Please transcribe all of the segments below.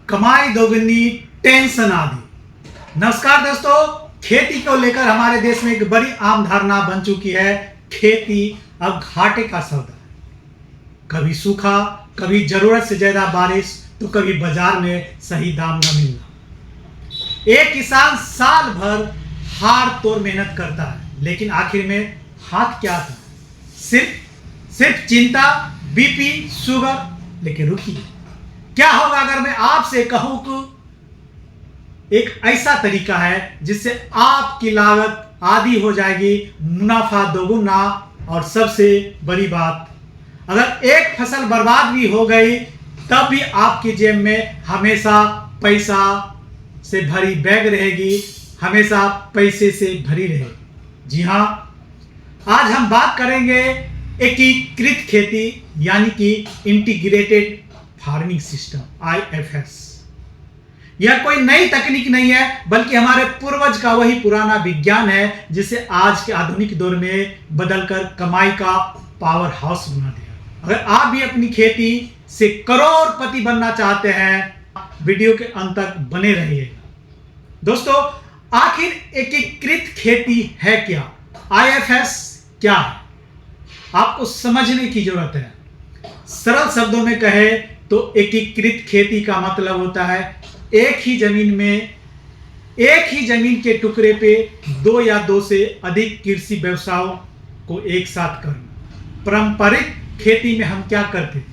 कमाई दोगुनी टेंशन आधी। नमस्कार दोस्तों, खेती को लेकर हमारे देश में एक बड़ी आम धारणा बन चुकी है। खेती अब घाटे का सौदा है। कभी सूखा, कभी जरूरत से ज्यादा बारिश, तो कभी बाजार में सही दाम न मिलना। एक किसान साल भर हार तोड़ मेहनत करता है, लेकिन आखिर में हाथ क्या आता है? सिर्फ चिंता, बीपी, शुगर। लेकिन रुकिए, क्या होगा अगर मैं आपसे कहूं कि एक ऐसा तरीका है जिससे आपकी लागत आधी हो जाएगी, मुनाफा दोगुना, और सबसे बड़ी बात, अगर एक फसल बर्बाद भी हो गई तब भी आपकी जेब में हमेशा पैसा से भरी बैग रहेगी, हमेशा पैसे से भरी रहेगी। जी हाँ, आज हम बात करेंगे एकीकृत खेती यानी कि इंटीग्रेटेड फार्मिंग सिस्टम, IFS। यह कोई नई तकनीक नहीं है, बल्कि हमारे पूर्वज का वही पुराना विज्ञान है जिसे आज के आधुनिक दौर में बदलकर कमाई का पावर हाउस बना दिया। अगर आप भी अपनी खेती से करोड़पति बनना चाहते हैं, वीडियो के अंत तक बने रहिएगा। दोस्तों, आखिर एकीकृत खेती है क्या? IFS क्या है? आपको समझने की जरूरत है। सरल शब्दों में कहे तो एकीकृत खेती का मतलब होता है एक ही जमीन के टुकड़े पे दो या दो से अधिक कृषि व्यवसायों को एक साथ करना। पारंपरिक खेती में हम क्या करते थे?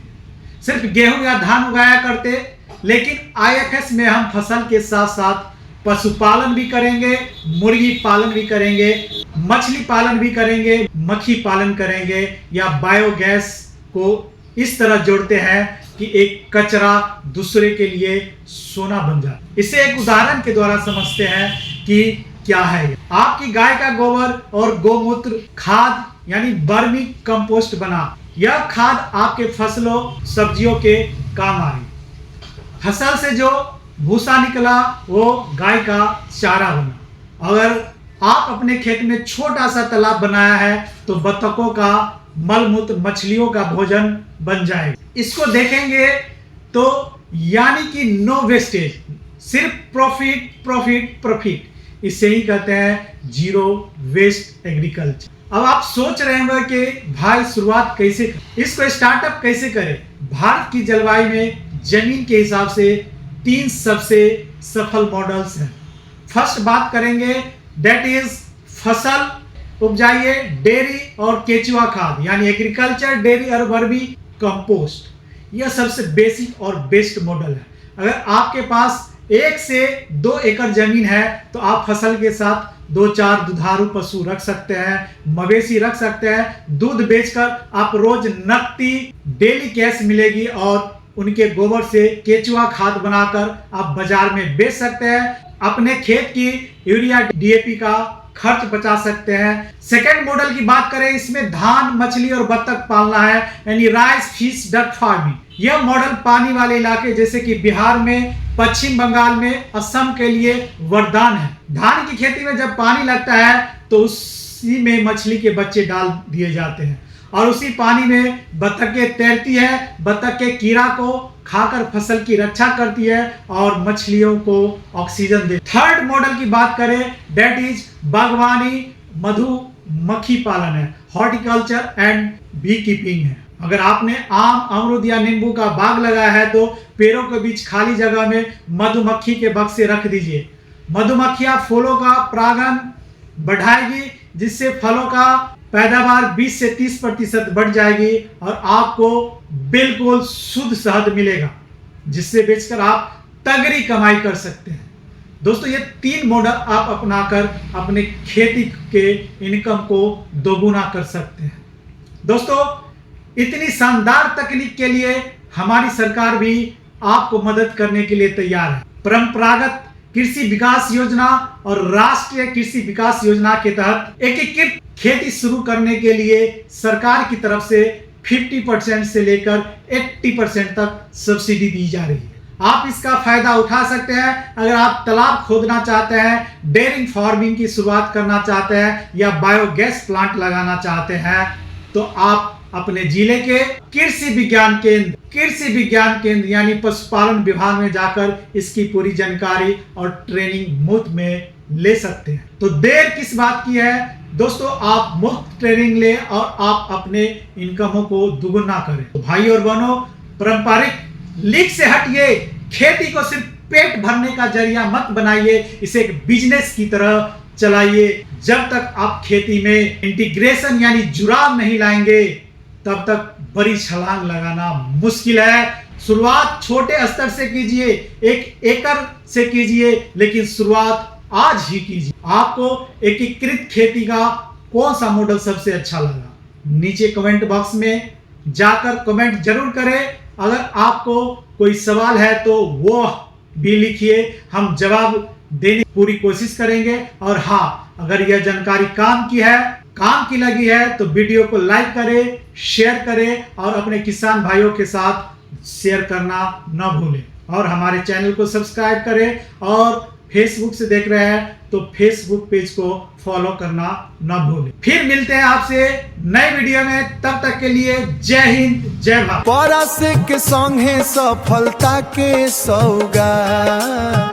सिर्फ गेहूं या धान उगाया करते, लेकिन IFS में हम फसल के साथ साथ पशुपालन भी करेंगे, मुर्गी पालन भी करेंगे, मछली पालन भी करेंगे, मक्खी पालन करेंगे, या बायोगैस को इस तरह जोड़ते हैं कि एक कचरा दूसरे के लिए सोना बन जाए। इसे एक उदाहरण के द्वारा समझते हैं कि क्या है। आपकी गाय का गोबर और गोमूत्र खाद यानी वर्मी कंपोस्ट बना। यह खाद आपके फसलों सब्जियों के काम आएगी। फसल से जो भूसा निकला वो गाय का चारा बना। अगर आप अपने खेत में छोटा सा तालाब बनाया है तो बतखों का मलमूत्र मछलियों का भोजन बन जाएगा। इसको देखेंगे तो यानी कि नो वेस्टेज, सिर्फ प्रॉफिट प्रॉफिट प्रॉफिट। इसे ही कहते हैं जीरो वेस्ट एग्रीकल्चर। अब आप सोच रहे होंगे कि भाई शुरुआत कैसे करें, इसको स्टार्टअप कैसे करें? भारत की जलवायु में जमीन के हिसाब से 3 सबसे सफल मॉडल्स हैं। फर्स्ट बात करेंगे, दैट इज फसल उपजाइए, डेयरी और केचुआ खाद यानी एग्रीकल्चर, डेयरी और वर्मी कंपोस्ट। यह सबसे बेसिक और बेस्ट मॉडल है। अगर आपके पास 1 से 2 एकड़ जमीन है तो आप फसल के साथ 2-4 दुधारू पशु रख सकते हैं, मवेशी रख सकते हैं। दूध बेचकर आप रोज नकदी डेली कैश मिलेगी और उनके गोबर से केचुआ खाद बनाकर आप बाजार में बेच सकते हैं। अपने खेत की यूरिया DAP का खर्च बचा सकते हैं। सेकेंड मॉडल की बात करें, इसमें धान, मछली और बत्तख पालना है यानी राइस फिश डक फार्मिंग। यह मॉडल पानी वाले इलाके जैसे कि बिहार में, पश्चिम बंगाल में, असम के लिए वरदान है। धान की खेती में जब पानी लगता है तो उसी में मछली के बच्चे डाल दिए जाते हैं और उसी पानी में बत्तखें तैरती है। बत्तख के कीड़ा को खाकर फसल की रक्षा करती है और मछलियों को ऑक्सीजन देती है। थर्ड मॉडल की बात करें, दैट इज बागवानी मधुमक्खी पालन है, हॉर्टिकल्चर एंड बी कीपिंग है। अगर आपने आम, अमरूद या नींबू का बाग लगाया है तो पेड़ों के बीच खाली जगह में मधुमक्खी के बक्से रख दीजिए। मधुमक्खियां फूलों का परागण बढ़ाएगी, जिससे फलों का पैदावार 20 से 30% बढ़ जाएगी और आपको बिल्कुल शुद्ध शहद मिलेगा, जिससे बेचकर आप तगड़ी कमाई कर सकते हैं। दोस्तों, ये 3 मॉडल आप अपनाकर अपने खेती के इनकम को दोगुना कर सकते हैं। दोस्तों, इतनी शानदार तकनीक के लिए हमारी सरकार भी आपको मदद करने के लिए तैयार है। परंपरागत कृषि विकास योजना और राष्ट्रीय कृषि विकास योजना के तहत एकीकृत खेती शुरू करने के लिए सरकार की तरफ से 50% से लेकर 80% तक सब्सिडी दी जा रही है। आप इसका फायदा उठा सकते हैं। अगर आप तालाब खोदना चाहते हैं, डेयरिंग फार्मिंग की शुरुआत करना चाहते हैं या बायोगैस प्लांट लगाना चाहते हैं तो आप अपने जिले के कृषि विज्ञान केंद्र यानी पशुपालन विभाग में जाकर इसकी पूरी जानकारी और ट्रेनिंग मुफ्त में ले सकते हैं। तो देर किस बात की है दोस्तों, आप मुफ्त ट्रेनिंग ले और आप अपने इनकमों को दुगुना करें। तो भाई और बहनों, पारंपरिक लीक से हटिए, खेती को सिर्फ पेट भरने का जरिया मत बनाइए, इसे एक बिजनेस की तरह चलाइए। जब तक आप खेती में इंटीग्रेशन यानी जुड़ाव नहीं लाएंगे तब तक बड़ी छलांग लगाना मुश्किल है। शुरुआत छोटे स्तर से कीजिए, 1 एकड़ से कीजिए, लेकिन शुरुआत आज ही कीजिए। आपको एकीकृत खेती का कौन सा मॉडल सबसे अच्छा लगा, नीचे कमेंट बॉक्स में जाकर कमेंट जरूर करें। अगर आपको कोई सवाल है तो वो भी लिखिए, हम जवाब देने की पूरी कोशिश करेंगे। और हाँ, अगर यह जानकारी काम की लगी है तो वीडियो को लाइक करें, शेयर करें और अपने किसान भाइयों के साथ शेयर करना न भूलें। और हमारे चैनल को सब्सक्राइब करें और फेसबुक से देख रहे हैं तो फेसबुक पेज को फॉलो करना न भूलें। फिर मिलते हैं आपसे नए वीडियो में, तब तक के लिए जय हिंद, जय भारत। परस के संगे सफलता के सौगात।